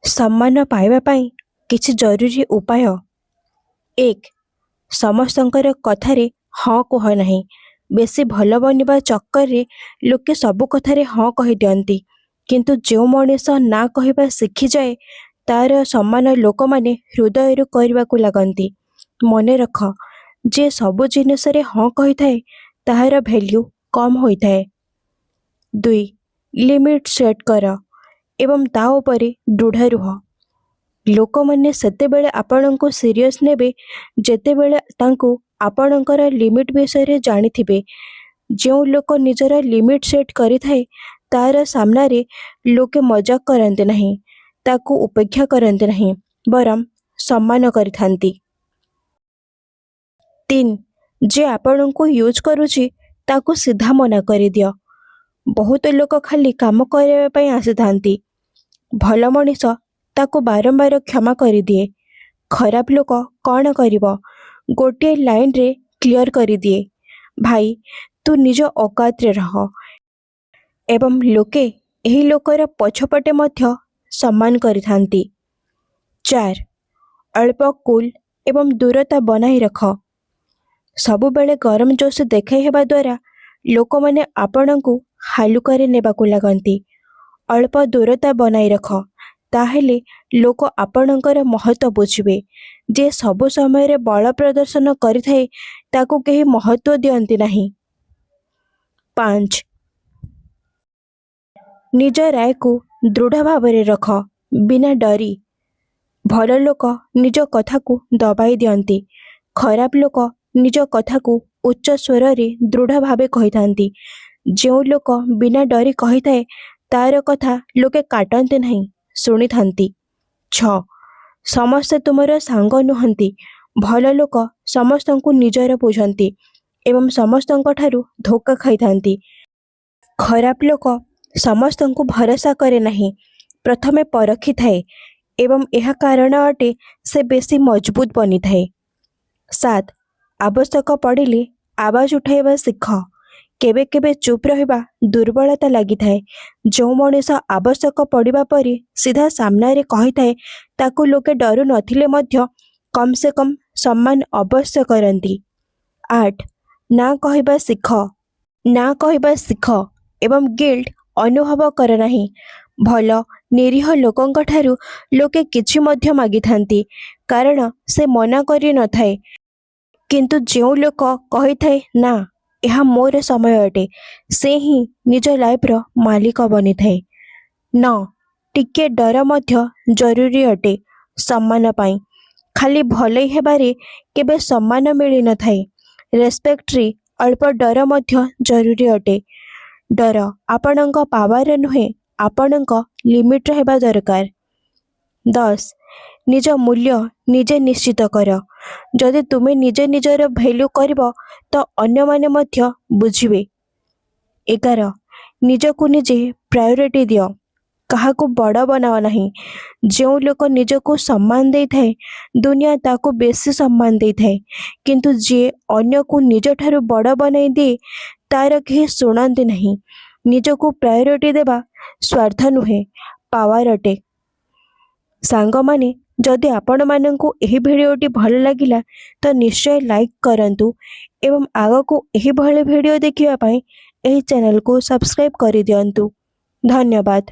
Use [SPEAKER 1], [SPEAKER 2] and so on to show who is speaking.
[SPEAKER 1] सम्मान पाइबा पाई किछि जरूरी उपाय। 1. समस्तंकर कथारे हाँ कह नहीं। बेसी भल बनिबा चक्कर रे लोके सबु कथारे हाँ कहि दियंती, किंतु जो मनीष ना कहबा शिखी जाए तार सम्मान लोक माने हृदय करने को लगती। मने रख, जे सबु जिनिस रे हाँ कही थाए ताहार वैल्यू कम होई थाए। 2. लिमिट सेट कर एवं ता उपरे दृढ़ रुह। लोक माने सेतेबेले आपणको सीरियस नेबे जेतेबेले तांको आपणकर लिमिट विषय जानिथिबे। जो लोक निजर लिमिट सेट करि थाए तार सामना रे लोके मजाक करते नहीं, ताकू उपेक्षा करते नहीं, बरम सम्मान करिथांती। 3. जे आपणको यूज करुची ताकू सीधा मना करि दियो। बहुत लोक खाली काम करबा पई आसिथांती। भल मनीष ताकू बारंबार क्षमा करि दिए। खराब लोक कौन करिबो, गोटे लाइन रे क्लियर करि दिए, भाई तू निज औकात रे रह। एवं लोके एही लोकर पछपटे मध्य सम्मान करिथांती। 4. अल्प कूल एवं दूरता बनाई रख। सबु बेले गरम जोश देखाई हेबा द्वारा लोक माने आपणको हालुकारे नेबाकू लागंती। अल्प दूरता बनाई रख, ताहेले लोक आपणकर महत्व बुझिबे। जे सबु समय रे बल प्रदर्शन करिथाए ताकू केही महत्व दियंती नहीं। 5. निज राय को दृढ़ भावरे रख, बिना डरी। भल लोक निज कथा को दबाई दियंती, खराब लोक निज कथा को उच्च स्वर रे दृढ़ भावे कहि थांती। जो लोक बिना डरी कहि थाए तार कथा लोके काटंते नहीं, सुनी थांती। 6. समस्ते तुमर सांग नुहंती। भल लोक समस्तंकु निजर बुझंती एवं समस्तंक ठारू धोखा खाई थांती। खराब लोक समस्तंकु भरोसा करे नहीं, प्रथमे परखी थाए एवं यह कारण अटे से बेसी मजबूत बनी थाए। 7. आवश्यक पड़िले आवाज उठाइबा सिख। केबे केबे चुप रहिबा दुर्बलता लगी थाए। जो मनीष आवश्यक पड़िबा परी सीधा सामना रे कहि थाए ताकू लोके डरू नथिले मध्य कम से कम सम्मान अवश्य करंती। 8. ना कहबा सिख। ना कहबा सिख एवं गिल्ट अनुभव कर नहीं। भल निरीह लोकंक ठारू लोके किछि मध्य मागी थांती, कारण से मना करि न थाए, किंतु जो लोक कहि थाए ना यह मोर समय अटे, से ही निज लाइफ रो मालिक बनी थाए। 9. टिके डर मध्य जरूरी अटे सम्मान पाई। खाली भले हेबारे केबे सम्मान मिली न थाए। रेस्पेक्ट रे अल्प डर मध्य जरूरी अटे। डर आपणक पावर नुहे, आपणक लिमिट हेबा दरकार। 10. निज मूल्य निजे निश्चित कर। जदि तुमे निजे निजर वैल्यू करिबो तो अन्य माने मध्य बुझिबे। 11. निजकु निजे प्रायोरिटी दियो, काहाकू बड़ बनाओ नहीं। जो लोक निजकू सम्मान दे थाए दुनिया ताकू बेसी सम्मान दे थाए, किंतु जे अन्य को निज ठारू बड़ बनाई दे तार केही शुणती नहीं। निजकू प्रायोरिटी देबा स्वार्थ नुहे, पावर अटे। सांग माने जदि आपण माननकू एही भिडियोटी भल लागिला तो निश्चय लाइक करंतु एवं आगको एही भले भिडियो देखिबा पई एही चैनल को सब्सक्राइब करि दियंतु। धन्यवाद।